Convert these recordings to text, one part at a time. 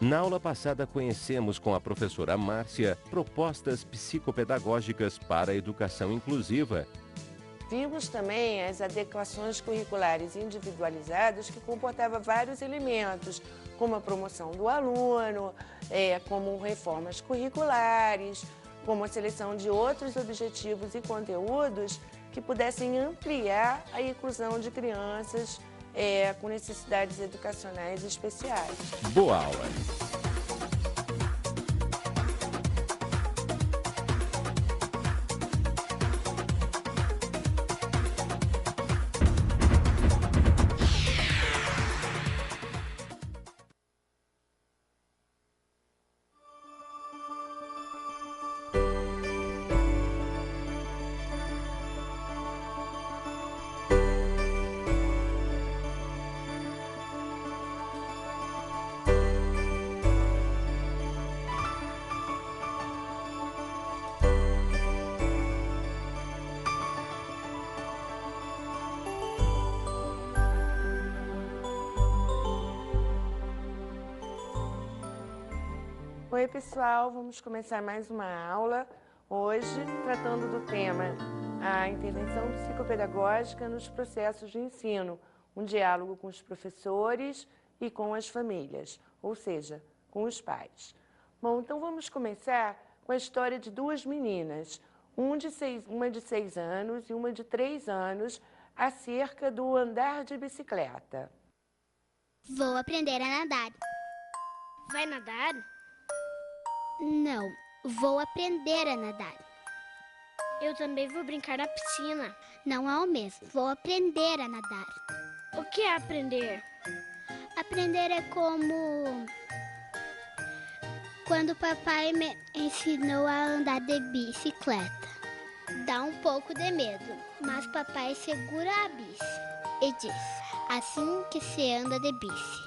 Na aula passada, conhecemos com a professora Márcia propostas psicopedagógicas para a educação inclusiva. Vimos também as adequações curriculares individualizadas que comportavam vários elementos, como a promoção do aluno, como reformas curriculares, como a seleção de outros objetivos e conteúdos que pudessem ampliar a inclusão de crianças com necessidades educacionais especiais. Boa aula! Oi pessoal, vamos começar mais uma aula, hoje tratando do tema a intervenção psicopedagógica nos processos de ensino, um diálogo com os professores e com as famílias, ou seja, com os pais. Bom, então vamos começar com a história de duas meninas, uma de 6 anos e uma de 3 anos, acerca do andar de bicicleta. Vou aprender a nadar. Vai nadar? Não, vou aprender a nadar. Eu também vou brincar na piscina. Não é o mesmo, vou aprender a nadar. O que é aprender? Aprender é como quando o papai me ensinou a andar de bicicleta. Dá um pouco de medo, mas papai segura a bici e diz, assim que se anda de bici.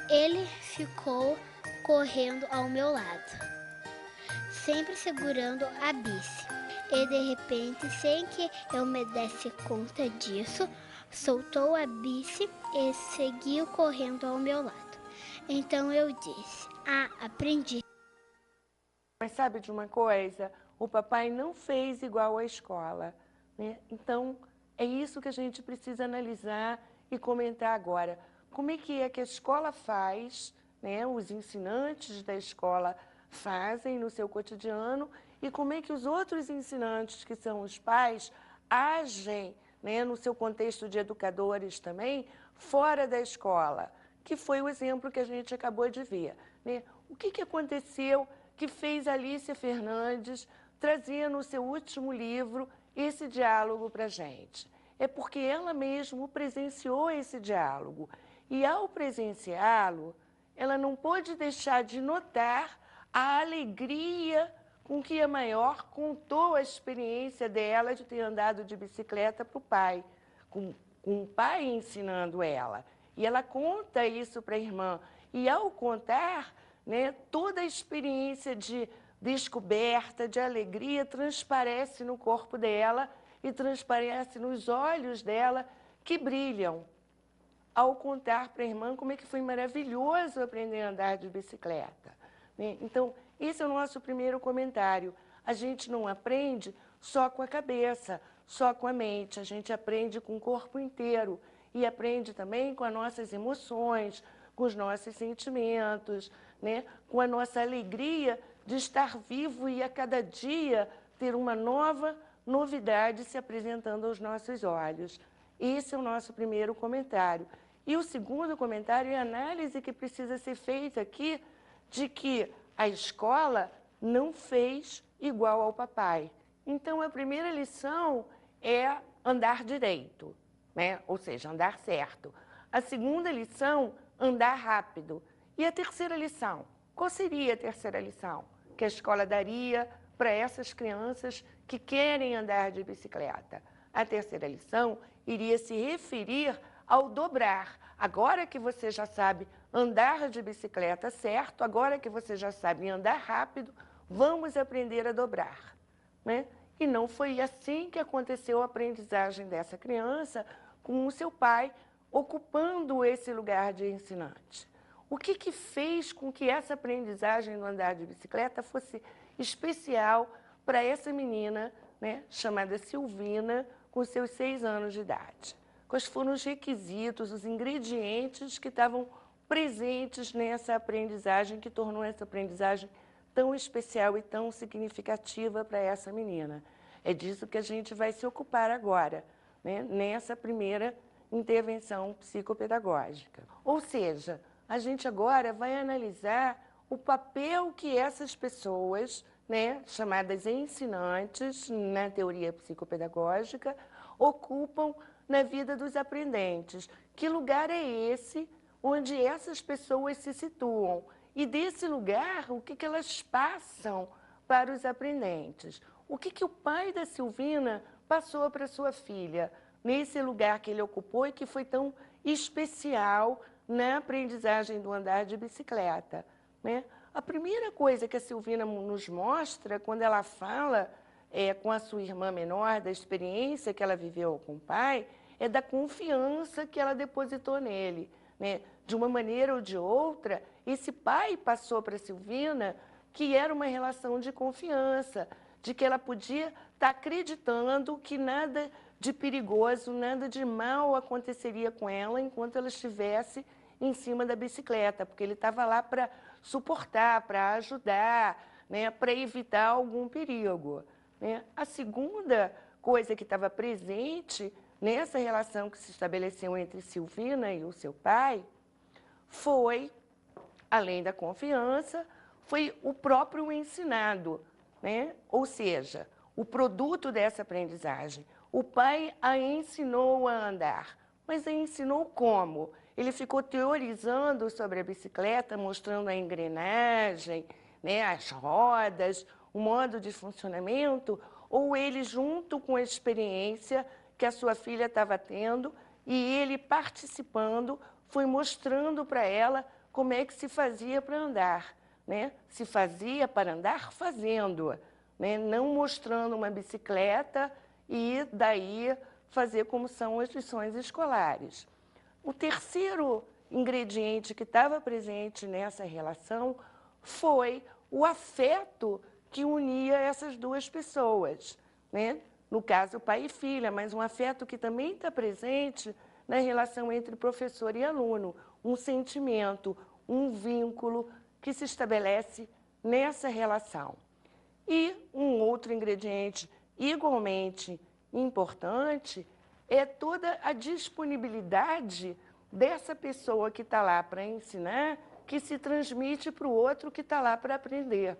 Ele ficou correndo ao meu lado, sempre segurando a bici. E de repente, sem que eu me desse conta disso, soltou a bici e seguiu correndo ao meu lado. Então eu disse, aprendi. Mas sabe de uma coisa? O papai não fez igual à escola, né? Então, é isso que a gente precisa analisar e comentar agora. Como é que a escola faz, né? Os ensinantes da escola fazem no seu cotidiano e como é que os outros ensinantes, que são os pais, agem, né, no seu contexto de educadores também, fora da escola, que foi o exemplo que a gente acabou de ver, né? O que aconteceu que fez Alicia Fernandes trazer no seu último livro esse diálogo para a gente? É porque ela mesma presenciou esse diálogo e, ao presenciá-lo, ela não pôde deixar de notar a alegria com que a maior contou a experiência dela de ter andado de bicicleta para o pai, com o pai ensinando ela. E ela conta isso para a irmã. E, ao contar, né, toda a experiência de descoberta, de alegria, transparece no corpo dela e transparece nos olhos dela, que brilham, ao contar para a irmã como é que foi maravilhoso aprender a andar de bicicleta, né? Então, esse é o nosso primeiro comentário. A gente não aprende só com a cabeça, só com a mente, a gente aprende com o corpo inteiro e aprende também com as nossas emoções, com os nossos sentimentos, né? Com a nossa alegria de estar vivo e a cada dia ter uma nova novidade se apresentando aos nossos olhos. Esse é o nosso primeiro comentário. E o segundo comentário é a análise que precisa ser feita aqui de que a escola não fez igual ao papai. Então, a primeira lição é andar direito, né? Ou seja, andar certo. A segunda lição, andar rápido. E a terceira lição? Qual seria a terceira lição que a escola daria para essas crianças que querem andar de bicicleta? A terceira lição iria se referir ao dobrar. Agora que você já sabe andar de bicicleta certo, agora que você já sabe andar rápido, vamos aprender a dobrar, né? E não foi assim que aconteceu a aprendizagem dessa criança com o seu pai ocupando esse lugar de ensinante. O que fez com que essa aprendizagem no andar de bicicleta fosse especial para essa menina, né, chamada Silvina, com seus 6 anos de idade? Quais foram os requisitos, os ingredientes que estavam presentes nessa aprendizagem, que tornou essa aprendizagem tão especial e tão significativa para essa menina? É disso que a gente vai se ocupar agora, né, nessa primeira intervenção psicopedagógica. Ou seja, a gente agora vai analisar o papel que essas pessoas, né, chamadas ensinantes na teoria psicopedagógica, ocupam na vida dos aprendentes. Que lugar é esse onde essas pessoas se situam? E desse lugar, o que elas passam para os aprendentes? O que o pai da Silvina passou para sua filha, nesse lugar que ele ocupou e que foi tão especial na aprendizagem do andar de bicicleta, né? A primeira coisa que a Silvina nos mostra, quando ela fala com a sua irmã menor, da experiência que ela viveu com o pai, é da confiança que ela depositou nele, né? De uma maneira ou de outra, esse pai passou para a Silvina que era uma relação de confiança, de que ela podia estar acreditando que nada de perigoso, nada de mal aconteceria com ela enquanto ela estivesse em cima da bicicleta, porque ele estava lá para suportar, para ajudar, né, para evitar algum perigo, né? A segunda coisa que estava presente nessa relação que se estabeleceu entre Silvina e o seu pai foi, além da confiança, foi o próprio ensinado, né? Ou seja, o produto dessa aprendizagem. O pai a ensinou a andar, mas a ensinou como? Ele ficou teorizando sobre a bicicleta, mostrando a engrenagem, né, as rodas, o modo de funcionamento, ou ele, junto com a experiência que a sua filha estava tendo, e ele participando, foi mostrando para ela como é que se fazia para andar, né? Se fazia para andar fazendo, né? Não mostrando uma bicicleta e daí fazer como são as lições escolares. O terceiro ingrediente que estava presente nessa relação foi o afeto que unia essas duas pessoas, né? No caso, pai e filha, mas um afeto que também está presente na relação entre professor e aluno, um sentimento, um vínculo que se estabelece nessa relação. E um outro ingrediente igualmente importante é toda a disponibilidade dessa pessoa que está lá para ensinar, que se transmite para o outro que está lá para aprender,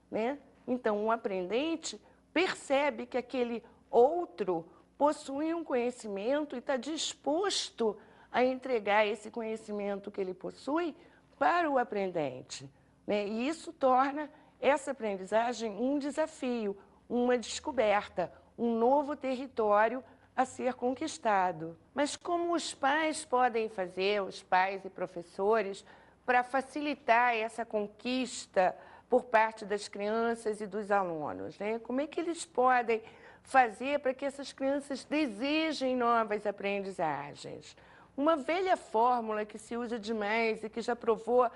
né? Então, um aprendente percebe que aquele outro possui um conhecimento e está disposto a entregar esse conhecimento que ele possui para o aprendente, né? E isso torna essa aprendizagem um desafio, uma descoberta, um novo território a ser conquistado. Mas como os pais podem fazer, os pais e professores, para facilitar essa conquista por parte das crianças e dos alunos, né? Como é que eles podem fazer para que essas crianças desejem novas aprendizagens? Uma velha fórmula que se usa demais e que já provou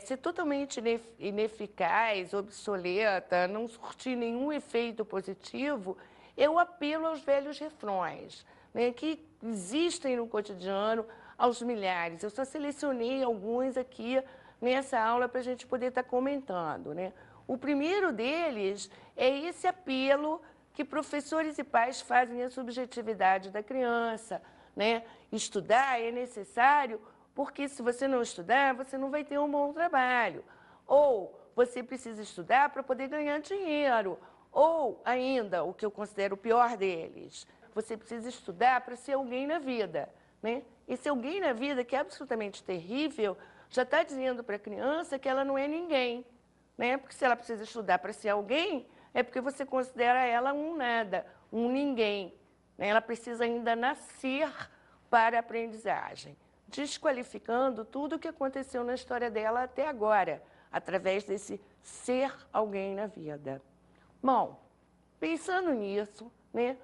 ser totalmente ineficaz, obsoleta, não surtir nenhum efeito positivo, é o apelo aos velhos refrões, né, que existem no cotidiano aos milhares. Eu só selecionei alguns aqui nessa aula para a gente poder estar comentando, né? O primeiro deles é esse apelo que professores e pais fazem à subjetividade da criança, né? Estudar é necessário porque se você não estudar, você não vai ter um bom trabalho. Ou você precisa estudar para poder ganhar dinheiro. Ou ainda, o que eu considero o pior deles, você precisa estudar para ser alguém na vida, né? Esse alguém na vida, que é absolutamente terrível, já está dizendo para a criança que ela não é ninguém, né? Porque se ela precisa estudar para ser alguém, é porque você considera ela um nada, um ninguém, né? Ela precisa ainda nascer para a aprendizagem, desqualificando tudo o que aconteceu na história dela até agora, através desse ser alguém na vida. Bom, pensando nisso, né,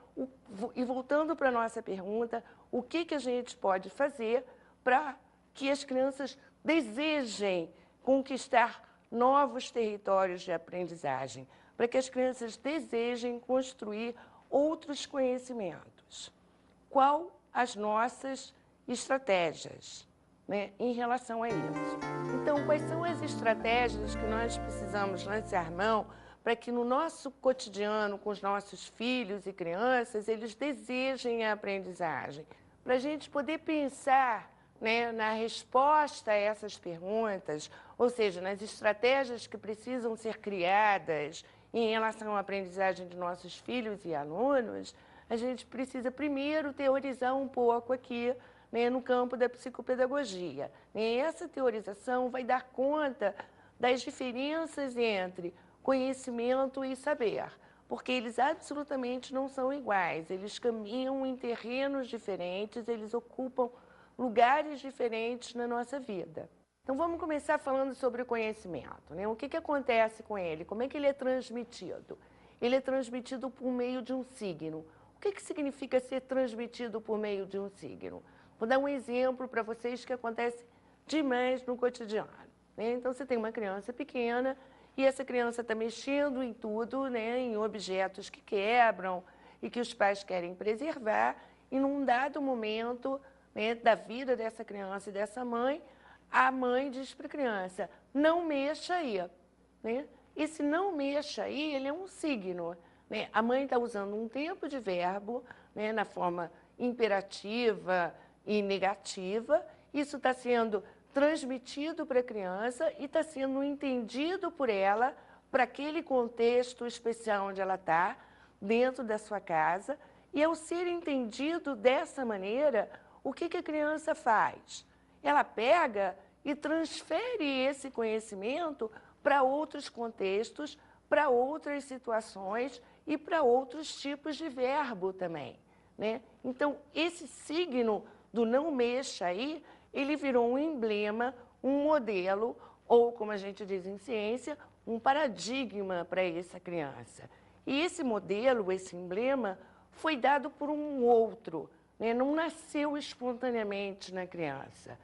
e voltando para a nossa pergunta, o que a gente pode fazer para que as crianças desejem conquistar novos territórios de aprendizagem, para que as crianças desejem construir outros conhecimentos. Qual as nossas estratégias, né, em relação a isso? Então, quais são as estratégias que nós precisamos lançar mão para que no nosso cotidiano, com os nossos filhos e crianças, eles desejem a aprendizagem? Para a gente poder pensar, né, na resposta a essas perguntas, ou seja, nas estratégias que precisam ser criadas em relação à aprendizagem de nossos filhos e alunos, a gente precisa primeiro teorizar um pouco aqui, né, no campo da psicopedagogia. E essa teorização vai dar conta das diferenças entre conhecimento e saber, porque eles absolutamente não são iguais, eles caminham em terrenos diferentes, eles ocupam lugares diferentes na nossa vida. Então, vamos começar falando sobre o conhecimento, né? O que acontece com ele? Como é que ele é transmitido? Ele é transmitido por meio de um signo. O que significa ser transmitido por meio de um signo? Vou dar um exemplo para vocês que acontece demais no cotidiano, né? Então, você tem uma criança pequena e essa criança está mexendo em tudo, né? Em objetos que quebram e que os pais querem preservar, e num dado momento, né, da vida dessa criança e dessa mãe, a mãe diz para a criança, não mexa aí, né? Esse não mexa aí, ele é um signo, né? A mãe está usando um tempo de verbo, né, na forma imperativa e negativa. Isso está sendo transmitido para a criança e está sendo entendido por ela para aquele contexto especial onde ela está, dentro da sua casa. E ao ser entendido dessa maneira, o que a criança faz? Ela pega e transfere esse conhecimento para outros contextos, para outras situações e para outros tipos de verbo também, né? Então, esse signo do não mexa aí, ele virou um emblema, um modelo, ou, como a gente diz em ciência, um paradigma para essa criança. E esse modelo, esse emblema, foi dado por um outro, né? Não nasceu espontaneamente na criança.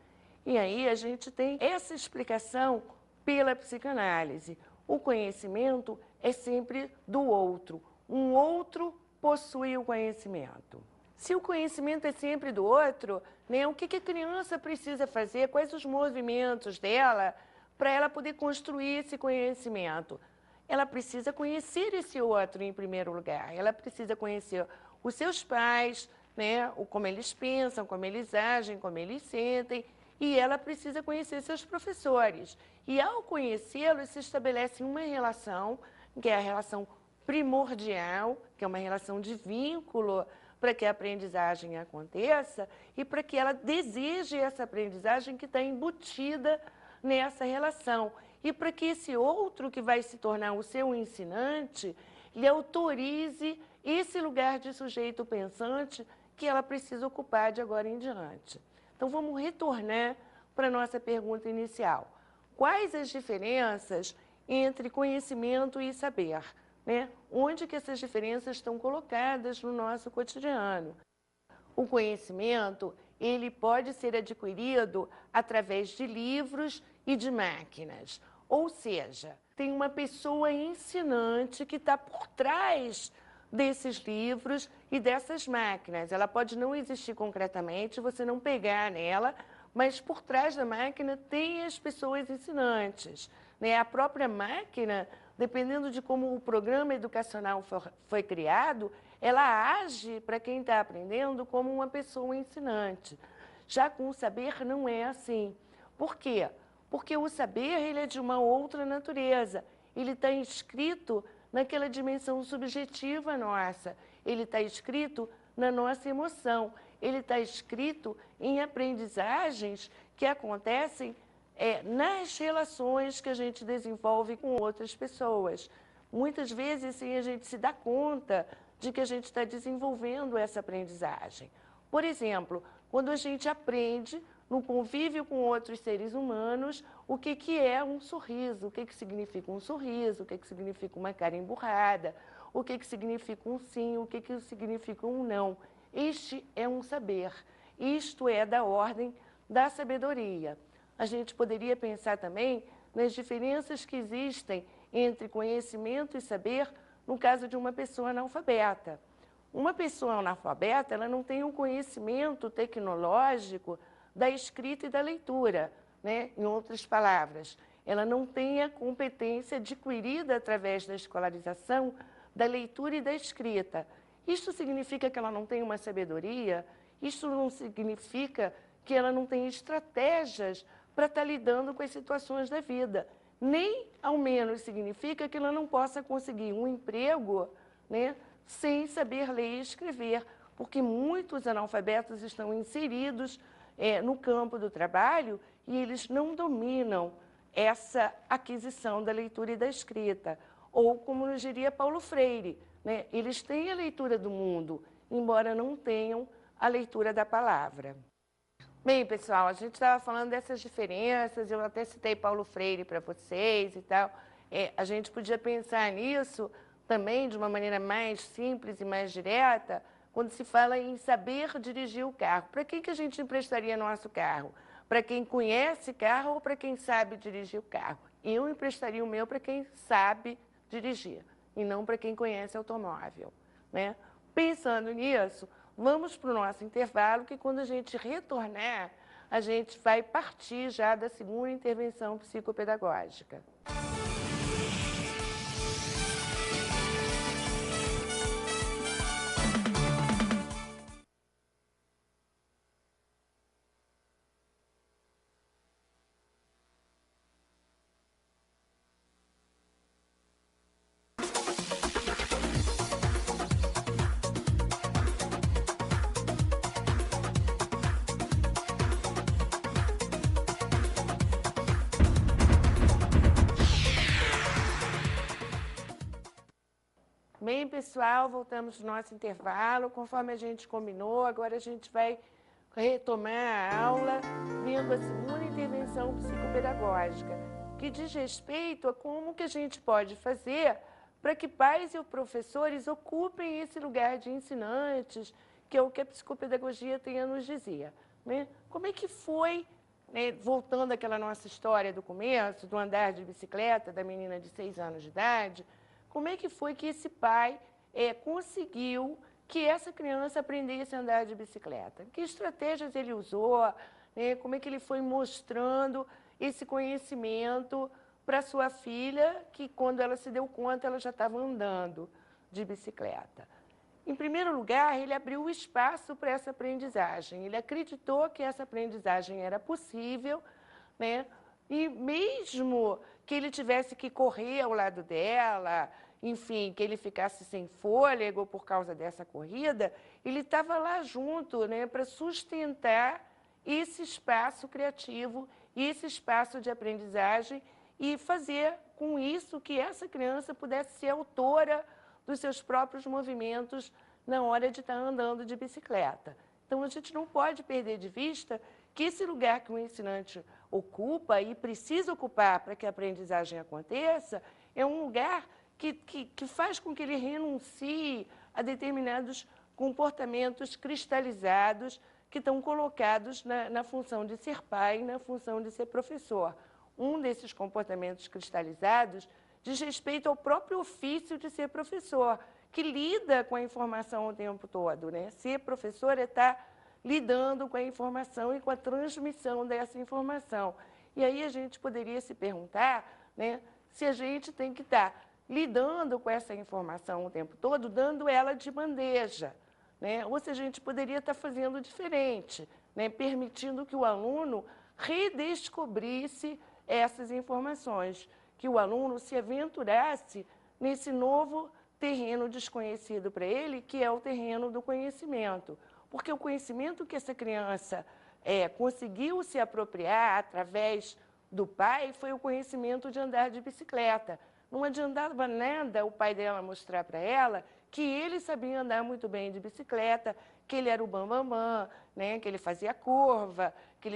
E aí a gente tem essa explicação pela psicanálise. O conhecimento é sempre do outro. Um outro possui o conhecimento. Se o conhecimento é sempre do outro, né, o que a criança precisa fazer, quais os movimentos dela para ela poder construir esse conhecimento? Ela precisa conhecer esse outro em primeiro lugar. Ela precisa conhecer os seus pais, né, como eles pensam, como eles agem, como eles sentem, e ela precisa conhecer seus professores. E ao conhecê-los, se estabelece uma relação, que é a relação primordial, que é uma relação de vínculo para que a aprendizagem aconteça e para que ela deseje essa aprendizagem que está embutida nessa relação. E para que esse outro que vai se tornar o seu ensinante, lhe autorize esse lugar de sujeito pensante que ela precisa ocupar de agora em diante. Então, vamos retornar para a nossa pergunta inicial. Quais as diferenças entre conhecimento e saber, né? Onde que essas diferenças estão colocadas no nosso cotidiano? O conhecimento, ele pode ser adquirido através de livros e de máquinas. Ou seja, tem uma pessoa ensinante que está por trás desses livros e dessas máquinas. Ela pode não existir concretamente, você não pegar nela, mas por trás da máquina tem as pessoas ensinantes, né? A própria máquina, dependendo de como o programa educacional foi criado, ela age para quem está aprendendo como uma pessoa ensinante. Já com o saber não é assim. Por quê? Porque o saber, ele é de uma outra natureza. Ele está inscrito naquela dimensão subjetiva nossa. Ele está escrito na nossa emoção. Ele está escrito em aprendizagens que acontecem nas relações que a gente desenvolve com outras pessoas. Muitas vezes, sim, a gente se dá conta de que a gente está desenvolvendo essa aprendizagem. Por exemplo, quando a gente aprende no convívio com outros seres humanos, o que é um sorriso, o que significa um sorriso, o que significa uma cara emburrada, o que significa um sim, o que significa um não. Este é um saber, isto é da ordem da sabedoria. a gente poderia pensar também nas diferenças que existem entre conhecimento e saber no caso de uma pessoa analfabeta. Uma pessoa analfabeta, ela não tem um conhecimento tecnológico da escrita e da leitura, né? Em outras palavras, ela não tem a competência adquirida através da escolarização da leitura e da escrita. Isto significa que ela não tem uma sabedoria? Isso não significa que ela não tem estratégias para estar lidando com as situações da vida. Nem, ao menos, significa que ela não possa conseguir um emprego, né, sem saber ler e escrever, porque muitos analfabetos estão inseridos no campo do trabalho e eles não dominam essa aquisição da leitura e da escrita. Ou, como nos diria Paulo Freire, né, eles têm a leitura do mundo, embora não tenham a leitura da palavra. Bem, pessoal, a gente estava falando dessas diferenças, eu até citei Paulo Freire para vocês e tal. A gente podia pensar nisso também de uma maneira mais simples e mais direta, quando se fala em saber dirigir o carro. Para quem que a gente emprestaria nosso carro? Para quem conhece carro ou para quem sabe dirigir o carro? Eu emprestaria o meu para quem sabe dirigir e não para quem conhece automóvel, né? Pensando nisso, vamos para o nosso intervalo, que quando a gente retornar, a gente vai partir já da segunda intervenção psicopedagógica. Bem, pessoal, voltamos ao nosso intervalo. Conforme a gente combinou, agora a gente vai retomar a aula vendo a segunda intervenção psicopedagógica, que diz respeito a como que a gente pode fazer para que pais e professores ocupem esse lugar de ensinantes, que é o que a psicopedagogia tem a nos dizer, né? Como é que foi, né, voltando àquela nossa história do começo, do andar de bicicleta da menina de 6 anos de idade, como é que foi que esse pai conseguiu que essa criança aprendesse a andar de bicicleta? Que estratégias ele usou, né? Como é que ele foi mostrando esse conhecimento para sua filha, que quando ela se deu conta, ela já estava andando de bicicleta? Em primeiro lugar, ele abriu o espaço para essa aprendizagem. Ele acreditou que essa aprendizagem era possível, né? E mesmo que ele tivesse que correr ao lado dela, enfim, que ele ficasse sem fôlego por causa dessa corrida, ele estava lá junto, né, para sustentar esse espaço criativo, esse espaço de aprendizagem e fazer com isso que essa criança pudesse ser autora dos seus próprios movimentos na hora de estar andando de bicicleta. Então, a gente não pode perder de vista que esse lugar que o ensinante ocupa e precisa ocupar para que a aprendizagem aconteça é um lugar que faz com que ele renuncie a determinados comportamentos cristalizados que estão colocados na função de ser pai e na função de ser professor. Um desses comportamentos cristalizados diz respeito ao próprio ofício de ser professor, que lida com a informação o tempo todo, né? Ser professor é estar lidando com a informação e com a transmissão dessa informação. E aí a gente poderia se perguntar, né, se a gente tem que estar lidando com essa informação o tempo todo, dando ela de bandeja, né? Ou se a gente poderia estar fazendo diferente, né, permitindo que o aluno redescobrisse essas informações, que o aluno se aventurasse nesse novo terreno desconhecido para ele, que é o terreno do conhecimento. Porque o conhecimento que essa criança conseguiu se apropriar através do pai foi o conhecimento de andar de bicicleta. Não adiantava nada o pai dela mostrar para ela que ele sabia andar muito bem de bicicleta, que ele era o bambambam, né? Que ele fazia curva, que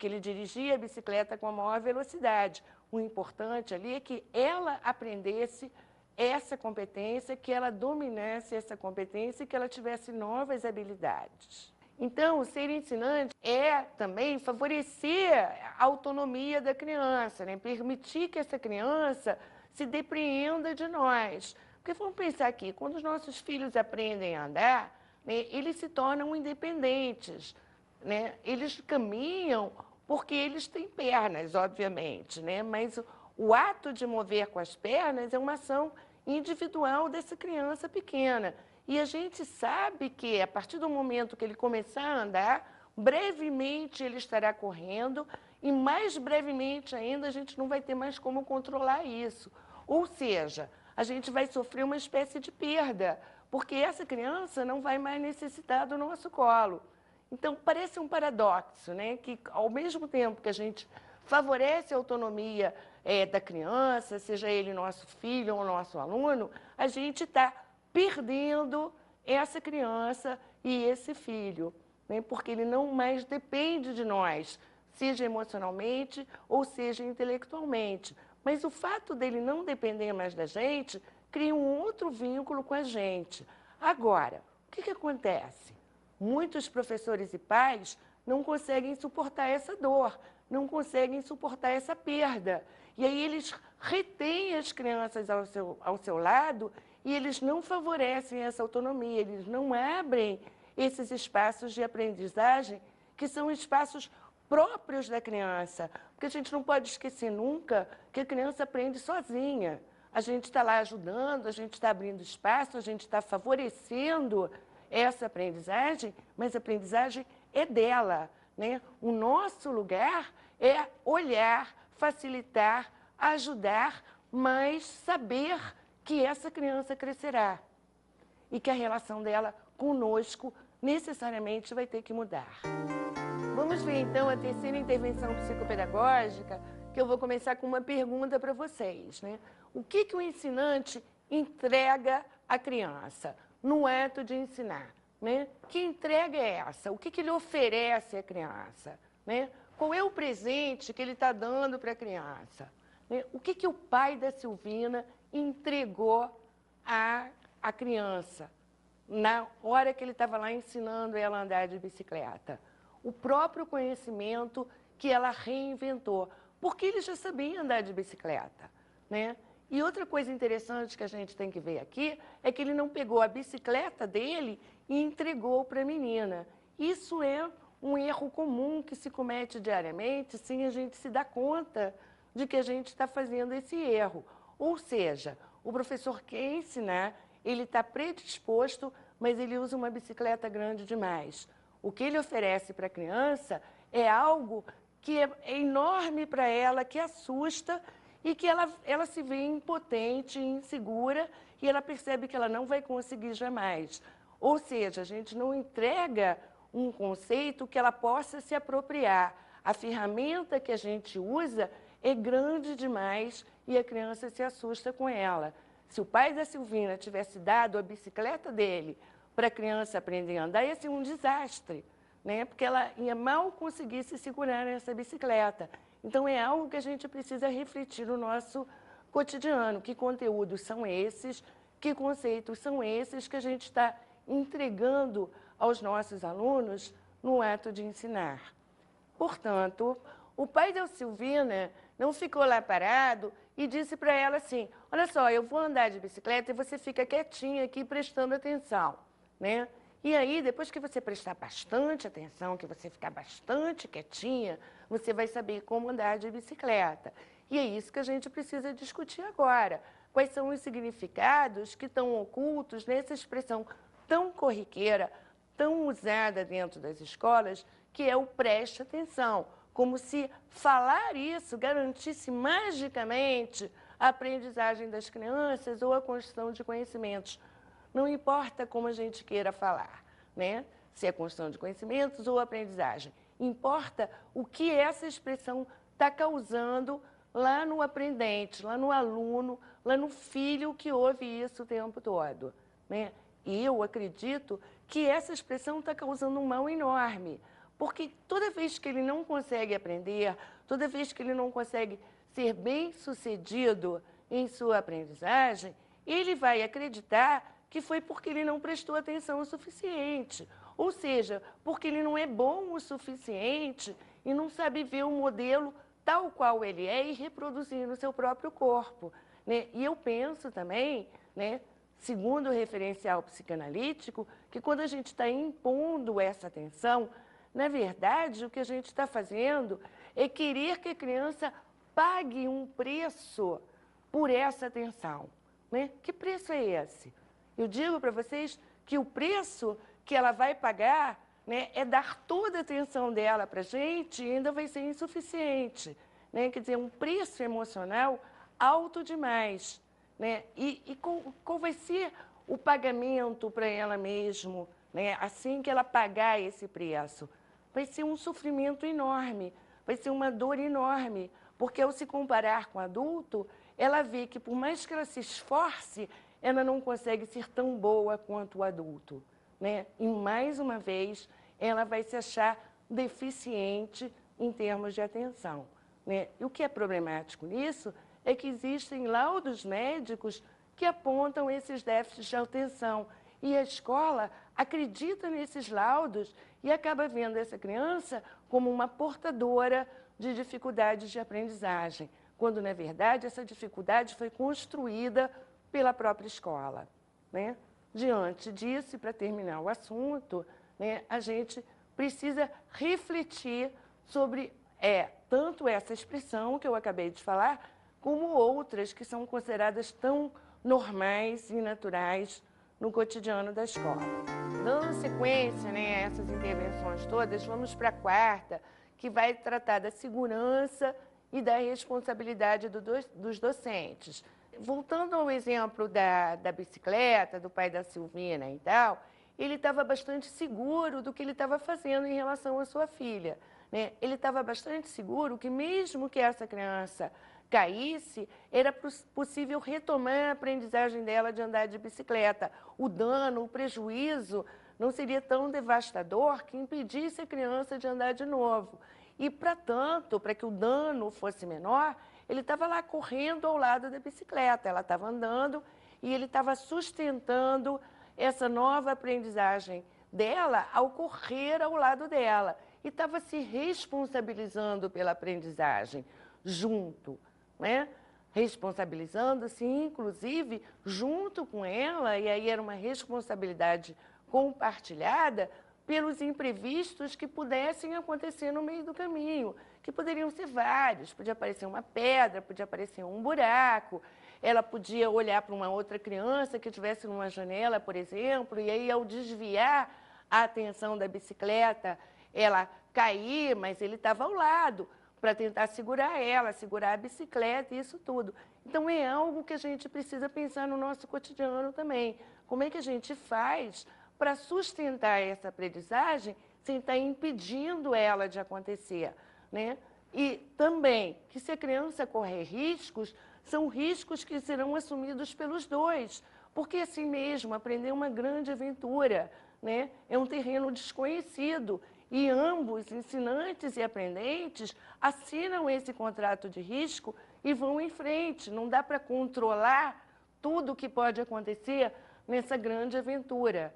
ele dirigia a bicicleta com a maior velocidade. O importante ali é que ela aprendesse essa competência, que ela dominasse essa competência e que ela tivesse novas habilidades. Então, ser ensinante é também favorecer a autonomia da criança, né? Permitir que essa criança se depreenda de nós. Porque vamos pensar aqui, quando os nossos filhos aprendem a andar, né, eles se tornam independentes, né? Eles caminham porque eles têm pernas, obviamente, né? Mas o ato de mover com as pernas é uma ação individual dessa criança pequena. E a gente sabe que, a partir do momento que ele começar a andar, brevemente ele estará correndo e, mais brevemente ainda, a gente não vai ter mais como controlar isso. Ou seja, a gente vai sofrer uma espécie de perda, porque essa criança não vai mais necessitar do nosso colo. Então, parece um paradoxo, né? Que, ao mesmo tempo que a gente favorece a autonomia da criança, seja ele nosso filho ou nosso aluno, a gente está perdendo essa criança e esse filho, né? Porque ele não mais depende de nós, seja emocionalmente ou seja intelectualmente. Mas o fato dele não depender mais da gente cria um outro vínculo com a gente. Agora, o que acontece? Muitos professores e pais não conseguem suportar essa dor, não conseguem suportar essa perda. E aí eles retêm as crianças ao seu lado e eles não favorecem essa autonomia, eles não abrem esses espaços de aprendizagem que são espaços próprios da criança. Porque a gente não pode esquecer nunca que a criança aprende sozinha. A gente está lá ajudando, a gente está abrindo espaço, a gente está favorecendo essa aprendizagem, mas a aprendizagem é dela, né? O nosso lugar é olhar, facilitar, ajudar, mas saber que essa criança crescerá e que a relação dela conosco necessariamente vai ter que mudar. Vamos ver então a terceira intervenção psicopedagógica, que eu vou começar com uma pergunta para vocês, né? O que o ensinante entrega à criança no ato de ensinar, né? Que entrega é essa? O que ele oferece à criança, né? Qual é o presente que ele está dando para a criança? Né? O que o pai da Silvina entregou à criança na hora que ele estava lá ensinando ela a andar de bicicleta? O próprio conhecimento que ela reinventou, porque ele já sabia andar de bicicleta, né? E outra coisa interessante que a gente tem que ver aqui é que ele não pegou a bicicleta dele e entregou para a menina. Isso é um erro comum que se comete diariamente sem a gente se dar conta de que a gente está fazendo esse erro. Ou seja, o professor quer ensinar, ele está predisposto, mas ele usa uma bicicleta grande demais. O que ele oferece para a criança é algo que é enorme para ela, que assusta e que ela se vê impotente, insegura e ela percebe que ela não vai conseguir jamais. Ou seja, a gente não entrega um conceito que ela possa se apropriar. A ferramenta que a gente usa é grande demais e a criança se assusta com ela. Se o pai da Silvina tivesse dado a bicicleta dele para a criança aprender a andar, ia ser um desastre, né? Porque ela ia mal conseguir se segurar nessa bicicleta. Então, é algo que a gente precisa refletir no nosso cotidiano. Que conteúdos são esses, que conceitos são esses que a gente está entregando aos nossos alunos no ato de ensinar. Portanto, o pai da Silvina não ficou lá parado e disse para ela assim, olha só, eu vou andar de bicicleta e você fica quietinha aqui prestando atenção, né? E aí, depois que você prestar bastante atenção, que você ficar bastante quietinha, você vai saber como andar de bicicleta. E é isso que a gente precisa discutir agora. Quais são os significados que estão ocultos nessa expressão tão corriqueira, tão usada dentro das escolas, que é o preste atenção. Como se falar isso garantisse magicamente a aprendizagem das crianças ou a construção de conhecimentos. Não importa como a gente queira falar, né? Se é construção de conhecimentos ou aprendizagem. Importa o que essa expressão está causando lá no aprendente, lá no aluno, lá no filho que ouve isso o tempo todo, né? E eu acredito que essa expressão está causando um mal enorme, porque toda vez que ele não consegue aprender, toda vez que ele não consegue ser bem-sucedido em sua aprendizagem, ele vai acreditar que foi porque ele não prestou atenção o suficiente. Ou seja, porque ele não é bom o suficiente e não sabe ver o modelo tal qual ele é e reproduzir no seu próprio corpo, né? E eu penso também, né, segundo o referencial psicanalítico, que quando a gente está impondo essa atenção, na verdade, o que a gente está fazendo é querer que a criança pague um preço por essa atenção, né? Que preço é esse? Eu digo para vocês que o preço que ela vai pagar, né, é dar toda a atenção dela para a gente e ainda vai ser insuficiente, né? Quer dizer, um preço emocional alto demais, né? E qual vai ser o pagamento para ela mesmo, né? Assim que ela pagar esse preço? Vai ser um sofrimento enorme, vai ser uma dor enorme, porque ao se comparar com o adulto, ela vê que por mais que ela se esforce, ela não consegue ser tão boa quanto o adulto, né? E mais uma vez, ela vai se achar deficiente em termos de atenção, né? E o que é problemático nisso é que existem laudos médicos que apontam esses déficits de atenção. E a escola acredita nesses laudos e acaba vendo essa criança como uma portadora de dificuldades de aprendizagem, quando, na verdade, essa dificuldade foi construída pela própria escola, né? Diante disso, e para terminar o assunto, né, a gente precisa refletir sobre tanto essa expressão que eu acabei de falar, como outras que são consideradas tão normais e naturais no cotidiano da escola. Dando sequência, né, a essas intervenções todas, vamos para a quarta, que vai tratar da segurança e da responsabilidade dos docentes. Voltando ao exemplo da bicicleta, do pai da Silvina e tal, ele estava bastante seguro do que ele estava fazendo em relação à sua filha, né? Ele estava bastante seguro que mesmo que essa criança caísse, era possível retomar a aprendizagem dela de andar de bicicleta. O dano, o prejuízo não seria tão devastador que impedisse a criança de andar de novo. E, para tanto, para que o dano fosse menor, ele estava lá correndo ao lado da bicicleta, ela estava andando e ele estava sustentando essa nova aprendizagem dela ao correr ao lado dela. E estava se responsabilizando pela aprendizagem junto, né? Responsabilizando-se, inclusive, junto com ela, e aí era uma responsabilidade compartilhada pelos imprevistos que pudessem acontecer no meio do caminho, que poderiam ser vários. Podia aparecer uma pedra, podia aparecer um buraco, ela podia olhar para uma outra criança que estivesse numa janela, por exemplo, e aí, ao desviar a atenção da bicicleta, ela cair, mas ele estava ao lado para tentar segurar ela, segurar a bicicleta e isso tudo. Então, é algo que a gente precisa pensar no nosso cotidiano também. Como é que a gente faz para sustentar essa aprendizagem sem estar impedindo ela de acontecer, né? E também que se a criança correr riscos, são riscos que serão assumidos pelos dois, porque assim mesmo, aprender é uma grande aventura, né? É um terreno desconhecido e ambos, ensinantes e aprendentes, assinam esse contrato de risco e vão em frente. Não dá para controlar tudo o que pode acontecer nessa grande aventura.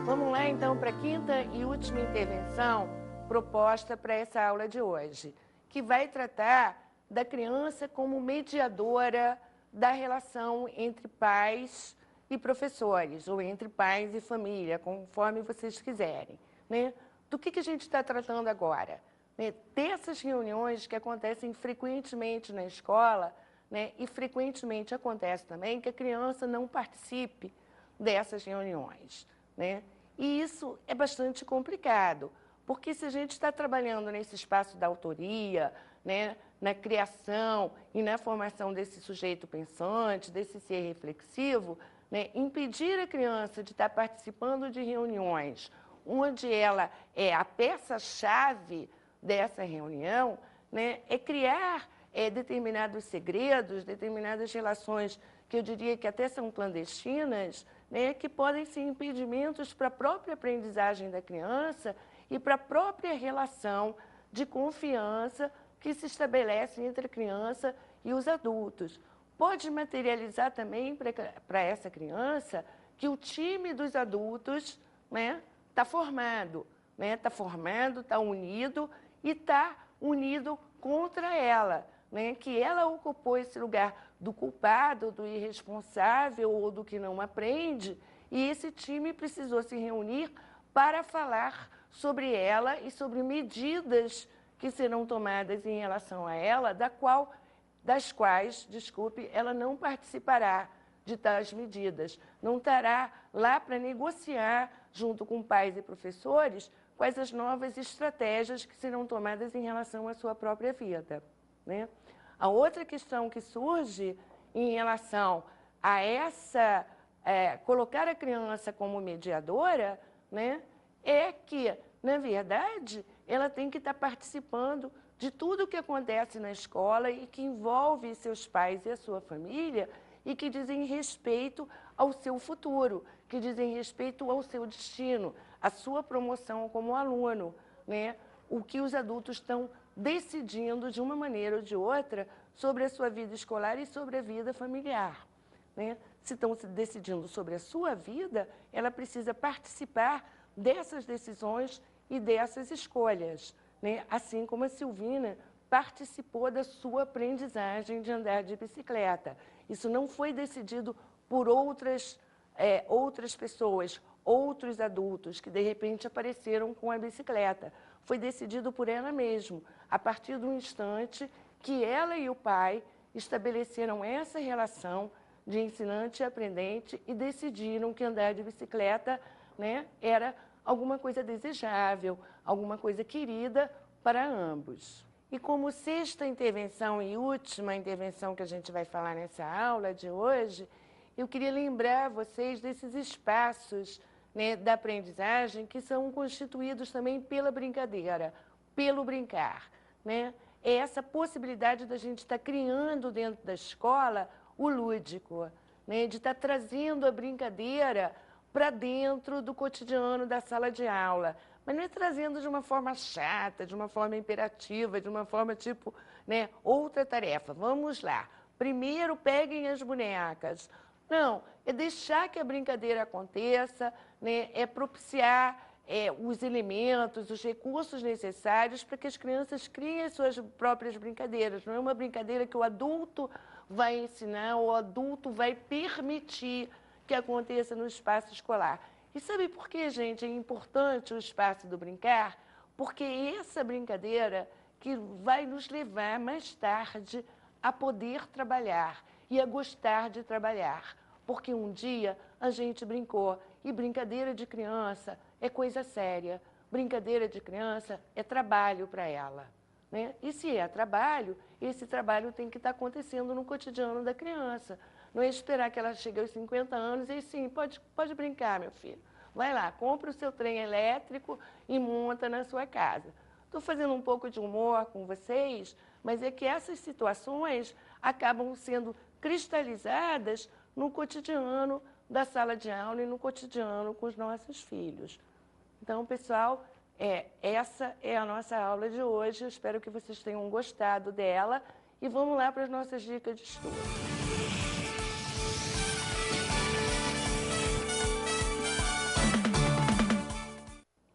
Vamos lá, então, para a quinta e última intervenção proposta para essa aula de hoje, que vai tratar da criança como mediadora da relação entre pais e professores, ou entre pais e família, conforme vocês quiserem, né? Do que a gente está tratando agora? Né? Dessas reuniões que acontecem frequentemente na escola, né? E frequentemente acontece também que a criança não participe dessas reuniões, né? E isso é bastante complicado, porque se a gente está trabalhando nesse espaço da autoria, né, na criação e na formação desse sujeito pensante, desse ser reflexivo, né, impedir a criança de estar participando de reuniões onde ela é a peça-chave dessa reunião, né, é criar determinados segredos, determinadas relações que eu diria que até são clandestinas, né, que podem ser impedimentos para a própria aprendizagem da criança e para a própria relação de confiança que se estabelece entre a criança e os adultos. Pode materializar também para essa criança que o time dos adultos, né, está formado, né, está unido e está unido contra ela, né, que ela ocupou esse lugar do culpado, do irresponsável ou do que não aprende, e esse time precisou se reunir para falar sobre ela e sobre medidas que serão tomadas em relação a ela, das quais, ela não participará de tais medidas, não estará lá para negociar, junto com pais e professores, quais as novas estratégias que serão tomadas em relação à sua própria vida, né? A outra questão que surge em relação a colocar a criança como mediadora, né, é que, na verdade, ela tem que estar participando de tudo o que acontece na escola e que envolve seus pais e a sua família e que dizem respeito ao seu futuro, que dizem respeito ao seu destino, à sua promoção como aluno, né? O que os adultos estão decidindo de uma maneira ou de outra sobre a sua vida escolar e sobre a vida familiar, né? Se estão decidindo sobre a sua vida, ela precisa participar dessas decisões e dessas escolhas, né? Assim como a Silvina participou da sua aprendizagem de andar de bicicleta. Isso não foi decidido por outras pessoas, outros adultos que, de repente, apareceram com a bicicleta. Foi decidido por ela mesma, a partir do instante que ela e o pai estabeleceram essa relação de ensinante e aprendente e decidiram que andar de bicicleta, né, era alguma coisa desejável, alguma coisa querida para ambos. E como sexta intervenção e última intervenção que a gente vai falar nessa aula de hoje, eu queria lembrar vocês desses espaços, né, da aprendizagem que são constituídos também pela brincadeira, pelo brincar, né? É essa possibilidade da gente estar criando dentro da escola o lúdico, né, de estar trazendo a brincadeira para dentro do cotidiano da sala de aula, mas não é trazendo de uma forma chata, de uma forma imperativa, de uma forma tipo, né, outra tarefa. Vamos lá, primeiro peguem as bonecas. Não, é deixar que a brincadeira aconteça, né, é propiciar os elementos, os recursos necessários para que as crianças criem as suas próprias brincadeiras. Não é uma brincadeira que o adulto vai ensinar, o adulto vai permitir que aconteça no espaço escolar. E sabe por que, gente, é importante o espaço do brincar? Porque essa brincadeira que vai nos levar mais tarde a poder trabalhar e a gostar de trabalhar. Porque um dia a gente brincou e brincadeira de criança é coisa séria. Brincadeira de criança é trabalho para ela, né? E se é trabalho, esse trabalho tem que estar acontecendo no cotidiano da criança. Não é esperar que ela chegue aos 50 anos e sim, pode brincar, meu filho. Vai lá, compra o seu trem elétrico e monta na sua casa. Estou fazendo um pouco de humor com vocês, mas é que essas situações acabam sendo cristalizadas no cotidiano da sala de aula e no cotidiano com os nossos filhos. Então, pessoal, essa é a nossa aula de hoje. Eu espero que vocês tenham gostado dela e vamos lá para as nossas dicas de estudo.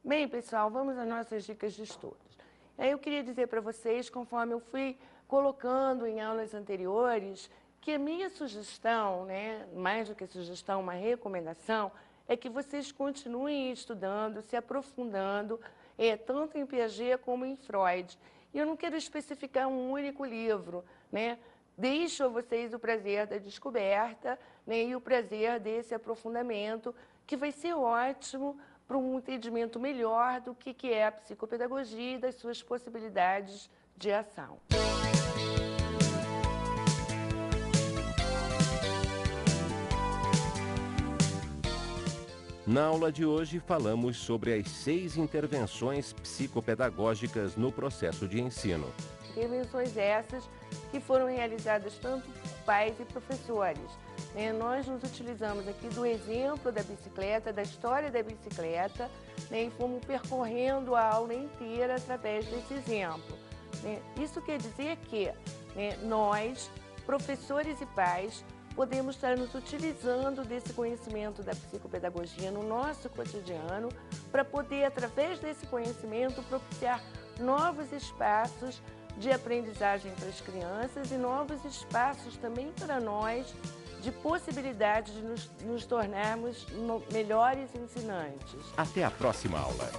Bem, pessoal, vamos às nossas dicas de estudos. Eu queria dizer para vocês, conforme eu fui colocando em aulas anteriores, que a minha sugestão, né, mais do que sugestão, uma recomendação, é que vocês continuem estudando, se aprofundando, tanto em Piaget como em Freud. E eu não quero especificar um único livro, né? Deixo a vocês o prazer da descoberta, né, e o prazer desse aprofundamento, que vai ser ótimo para um entendimento melhor do que é a psicopedagogia e das suas possibilidades de ação. Na aula de hoje, falamos sobre as 6 intervenções psicopedagógicas no processo de ensino. Intervenções essas que foram realizadas tanto por pais e professores. Nós nos utilizamos aqui do exemplo da bicicleta, da história da bicicleta, e fomos percorrendo a aula inteira através desse exemplo. Isso quer dizer que nós, professores e pais, podemos estar nos utilizando desse conhecimento da psicopedagogia no nosso cotidiano para poder, através desse conhecimento, propiciar novos espaços de aprendizagem para as crianças e novos espaços também para nós de possibilidade de nos tornarmos melhores ensinantes. Até a próxima aula.